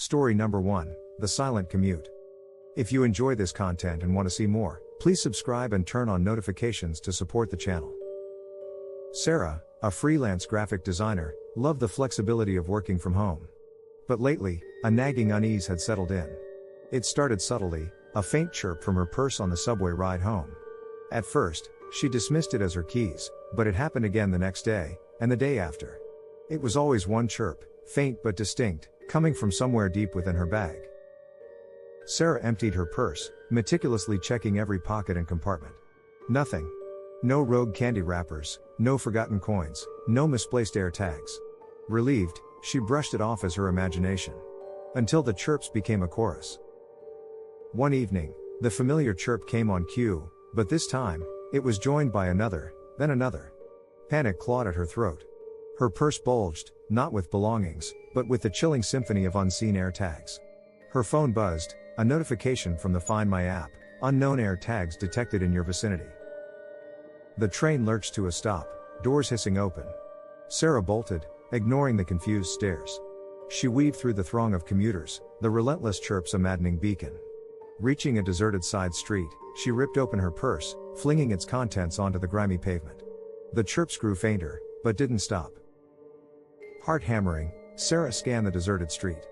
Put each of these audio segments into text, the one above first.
Story number 1, The Silent Commute. If you enjoy this content and want to see more, please subscribe and turn on notifications to support the channel. Sarah, a freelance graphic designer, loved the flexibility of working from home. But lately, a nagging unease had settled in. It started subtly, a faint chirp from her purse on the subway ride home. At first, she dismissed it as her keys, but it happened again the next day, and the day after. It was always one chirp, faint but distinct, coming from somewhere deep within her bag. Sarah emptied her purse, meticulously checking every pocket and compartment. Nothing. No rogue candy wrappers, no forgotten coins, no misplaced AirTags. Relieved, she brushed it off as her imagination. Until the chirps became a chorus. One evening, the familiar chirp came on cue, but this time, it was joined by another, then another. Panic clawed at her throat. Her purse bulged, not with belongings, but with the chilling symphony of unseen AirTags. Her phone buzzed, a notification from the Find My app, unknown AirTags detected in your vicinity. The train lurched to a stop, doors hissing open. Sarah bolted, ignoring the confused stares. She weaved through the throng of commuters, the relentless chirps a maddening beacon. Reaching a deserted side street, she ripped open her purse, flinging its contents onto the grimy pavement. The chirps grew fainter, but didn't stop. Heart hammering, Sarah scanned the deserted street.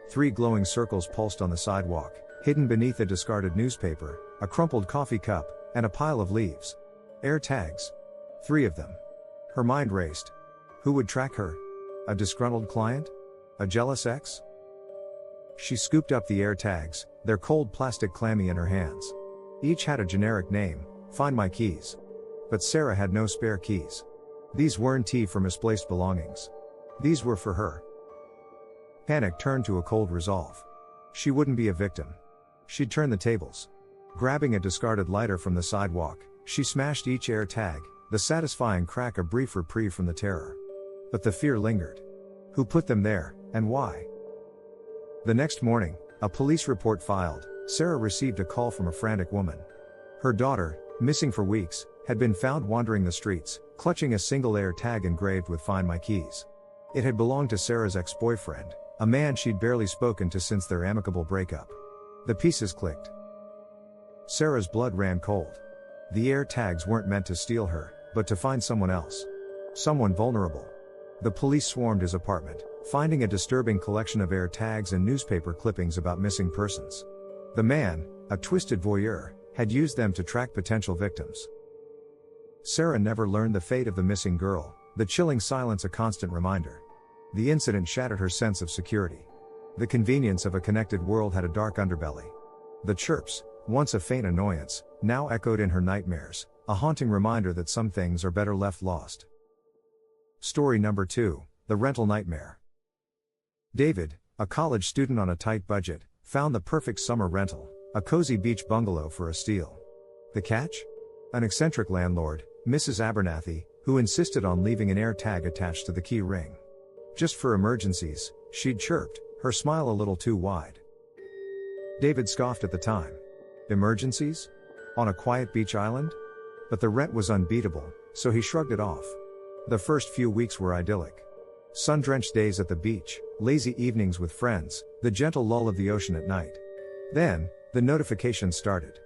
3 glowing circles pulsed on the sidewalk, hidden beneath a discarded newspaper, a crumpled coffee cup, and a pile of leaves. AirTags. 3 of them. Her mind raced. Who would track her? A disgruntled client? A jealous ex? She scooped up the AirTags, their cold plastic clammy in her hands. Each had a generic name, Find My Keys. But Sarah had no spare keys. These weren't for misplaced belongings. These were for her. Panic turned to a cold resolve. She wouldn't be a victim. She'd turn the tables. Grabbing a discarded lighter from the sidewalk, she smashed each AirTag, the satisfying crack a brief reprieve from the terror. But the fear lingered. Who put them there, and why? The next morning, a police report filed. Sarah received a call from a frantic woman. Her daughter, missing for weeks, had been found wandering the streets, clutching a single AirTag engraved with Find My Keys. It had belonged to Sarah's ex-boyfriend, a man she'd barely spoken to since their amicable breakup. The pieces clicked. Sarah's blood ran cold. The AirTags weren't meant to steal her, but to find someone else. Someone vulnerable. The police swarmed his apartment, finding a disturbing collection of AirTags and newspaper clippings about missing persons. The man, a twisted voyeur, had used them to track potential victims. Sarah never learned the fate of the missing girl, the chilling silence a constant reminder. The incident shattered her sense of security. The convenience of a connected world had a dark underbelly. The chirps, once a faint annoyance, now echoed in her nightmares, a haunting reminder that some things are better left lost. Story number 2, The Rental Nightmare. David, a college student on a tight budget, found the perfect summer rental, a cozy beach bungalow for a steal. The catch? An eccentric landlord, Mrs. Abernathy, who insisted on leaving an AirTag attached to the key ring. Just for emergencies, she'd chirped, her smile a little too wide. David scoffed at the time. Emergencies? On a quiet beach island? But the rent was unbeatable, so he shrugged it off. The first few weeks were idyllic. Sun-drenched days at the beach, lazy evenings with friends, the gentle lull of the ocean at night. Then, the notifications started.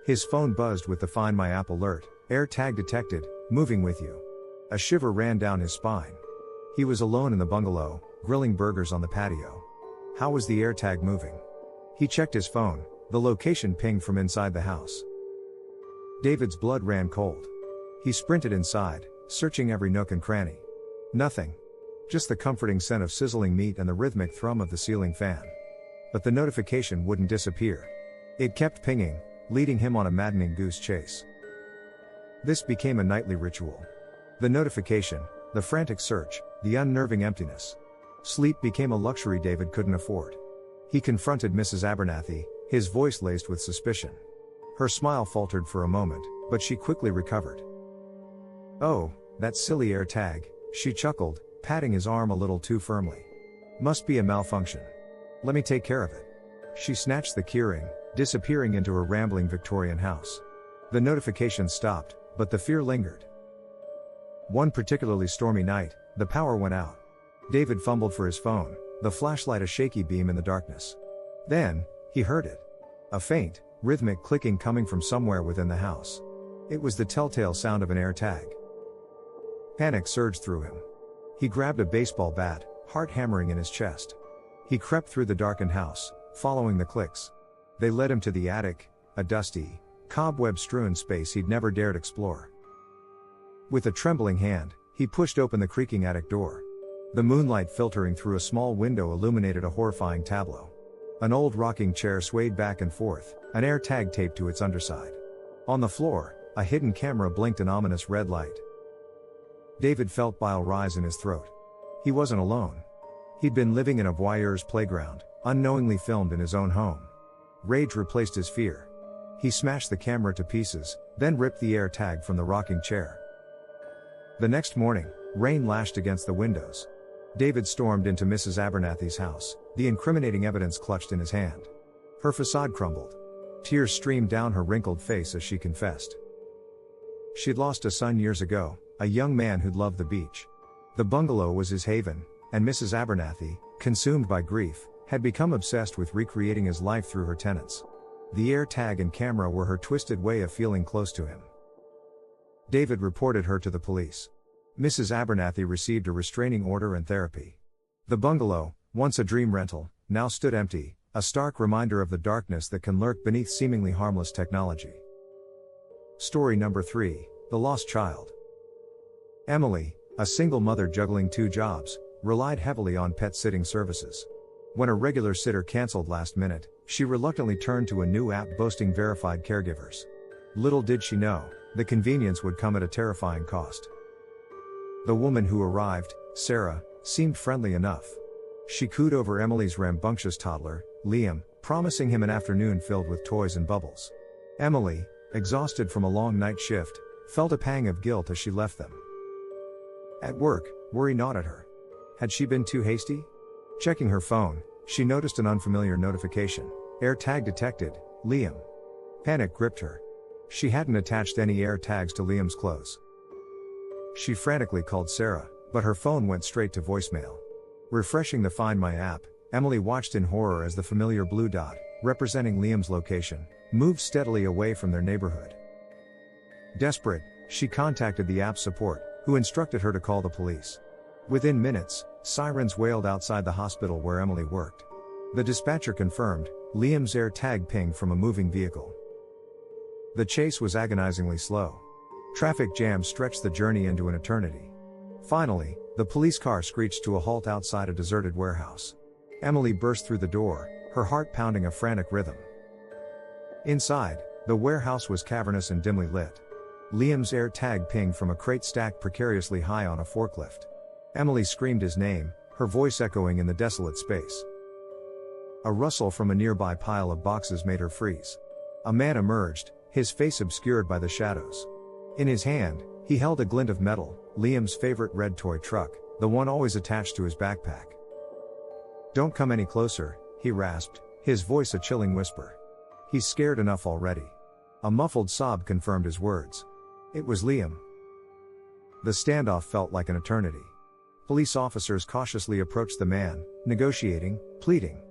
His phone buzzed with the Find My app alert, AirTag detected, moving with you. A shiver ran down his spine. He was alone in the bungalow, grilling burgers on the patio. How was the AirTag moving? He checked his phone, the location pinged from inside the house. David's blood ran cold. He sprinted inside, searching every nook and cranny. Nothing. Just the comforting scent of sizzling meat and the rhythmic thrum of the ceiling fan. But the notification wouldn't disappear. It kept pinging, leading him on a maddening goose chase. This became a nightly ritual. The notification, the frantic search, the unnerving emptiness. Sleep became a luxury David couldn't afford. He confronted Mrs. Abernathy, his voice laced with suspicion. Her smile faltered for a moment, but she quickly recovered. "Oh, that silly AirTag," she chuckled, patting his arm a little too firmly. "Must be a malfunction. Let me take care of it." She snatched the keyring, disappearing into her rambling Victorian house. The notification stopped, but the fear lingered. One particularly stormy night, the power went out. David fumbled for his phone, the flashlight a shaky beam in the darkness. Then, he heard it. A faint, rhythmic clicking coming from somewhere within the house. It was the telltale sound of an AirTag. Panic surged through him. He grabbed a baseball bat, heart hammering in his chest. He crept through the darkened house, following the clicks. They led him to the attic, a dusty, cobweb-strewn space he'd never dared explore. With a trembling hand, he pushed open the creaking attic door. The moonlight filtering through a small window illuminated a horrifying tableau. An old rocking chair swayed back and forth, an AirTag taped to its underside. On the floor, a hidden camera blinked an ominous red light. David felt bile rise in his throat. He wasn't alone. He'd been living in a voyeur's playground, unknowingly filmed in his own home. Rage replaced his fear. He smashed the camera to pieces, then ripped the AirTag from the rocking chair. The next morning, rain lashed against the windows. David stormed into Mrs. Abernathy's house, the incriminating evidence clutched in his hand. Her facade crumbled. Tears streamed down her wrinkled face as she confessed. She'd lost a son years ago, a young man who'd loved the beach. The bungalow was his haven, and Mrs. Abernathy, consumed by grief, had become obsessed with recreating his life through her tenants. The AirTag and camera were her twisted way of feeling close to him. David reported her to the police. Mrs. Abernathy received a restraining order and therapy. The bungalow, once a dream rental, now stood empty, a stark reminder of the darkness that can lurk beneath seemingly harmless technology. Story number 3, The Lost Child. Emily, a single mother juggling 2 jobs, relied heavily on pet sitting services. When a regular sitter canceled last minute, she reluctantly turned to a new app boasting verified caregivers. Little did she know, the convenience would come at a terrifying cost. The woman who arrived, Sarah, seemed friendly enough. She cooed over Emily's rambunctious toddler, Liam, promising him an afternoon filled with toys and bubbles. Emily, exhausted from a long night shift, felt a pang of guilt as she left them. At work, worry gnawed at her. Had she been too hasty? Checking her phone, she noticed an unfamiliar notification. AirTag detected, Liam. Panic gripped her. She hadn't attached any AirTags to Liam's clothes. She frantically called Sarah, but her phone went straight to voicemail. Refreshing the Find My app, Emily watched in horror as the familiar blue dot, representing Liam's location, moved steadily away from their neighborhood. Desperate, she contacted the app's support, who instructed her to call the police. Within minutes, sirens wailed outside the hospital where Emily worked. The dispatcher confirmed, Liam's AirTag pinged from a moving vehicle. The chase was agonizingly slow. Traffic jams stretched the journey into an eternity. Finally, the police car screeched to a halt outside a deserted warehouse. Emily burst through the door, her heart pounding a frantic rhythm. Inside, the warehouse was cavernous and dimly lit. Liam's AirTag pinged from a crate stacked precariously high on a forklift. Emily screamed his name, her voice echoing in the desolate space. A rustle from a nearby pile of boxes made her freeze. A man emerged, his face obscured by the shadows. In his hand, he held a glint of metal, Liam's favorite red toy truck, the one always attached to his backpack. "Don't come any closer," he rasped, his voice a chilling whisper. "He's scared enough already." A muffled sob confirmed his words. It was Liam. The standoff felt like an eternity. Police officers cautiously approached the man, negotiating, pleading.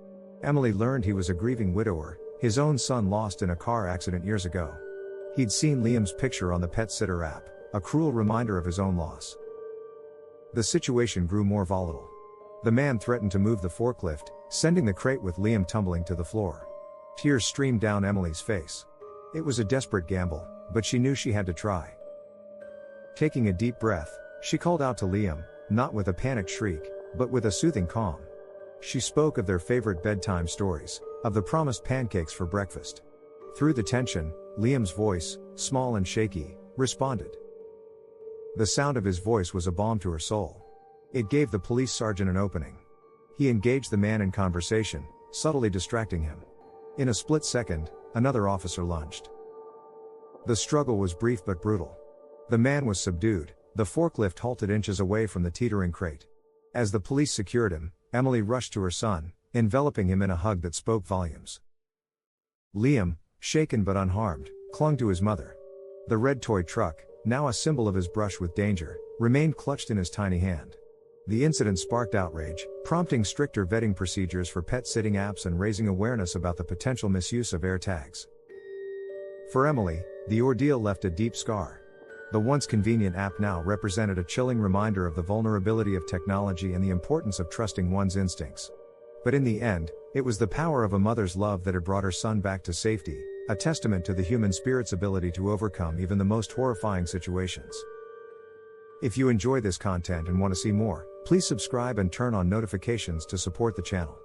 Emily learned he was a grieving widower, his own son lost in a car accident years ago. He'd seen Liam's picture on the pet sitter app, a cruel reminder of his own loss. The situation grew more volatile. The man threatened to move the forklift, sending the crate with Liam tumbling to the floor. Tears streamed down Emily's face. It was a desperate gamble, but she knew she had to try. Taking a deep breath, she called out to Liam, not with a panicked shriek, but with a soothing calm. She spoke of their favorite bedtime stories, of the promised pancakes for breakfast. Through the tension, Liam's voice, small and shaky, responded. The sound of his voice was a balm to her soul. It gave the police sergeant an opening. He engaged the man in conversation, subtly distracting him. In a split second, another officer lunged. The struggle was brief but brutal. The man was subdued, the forklift halted inches away from the teetering crate. As the police secured him, Emily rushed to her son, enveloping him in a hug that spoke volumes. Liam, shaken but unharmed, clung to his mother. The red toy truck, now a symbol of his brush with danger, remained clutched in his tiny hand. The incident sparked outrage, prompting stricter vetting procedures for pet sitting apps and raising awareness about the potential misuse of AirTags. For Emily, the ordeal left a deep scar. The once convenient app now represented a chilling reminder of the vulnerability of technology and the importance of trusting one's instincts. But in the end, it was the power of a mother's love that had brought her son back to safety, a testament to the human spirit's ability to overcome even the most horrifying situations. If you enjoy this content and want to see more, please subscribe and turn on notifications to support the channel.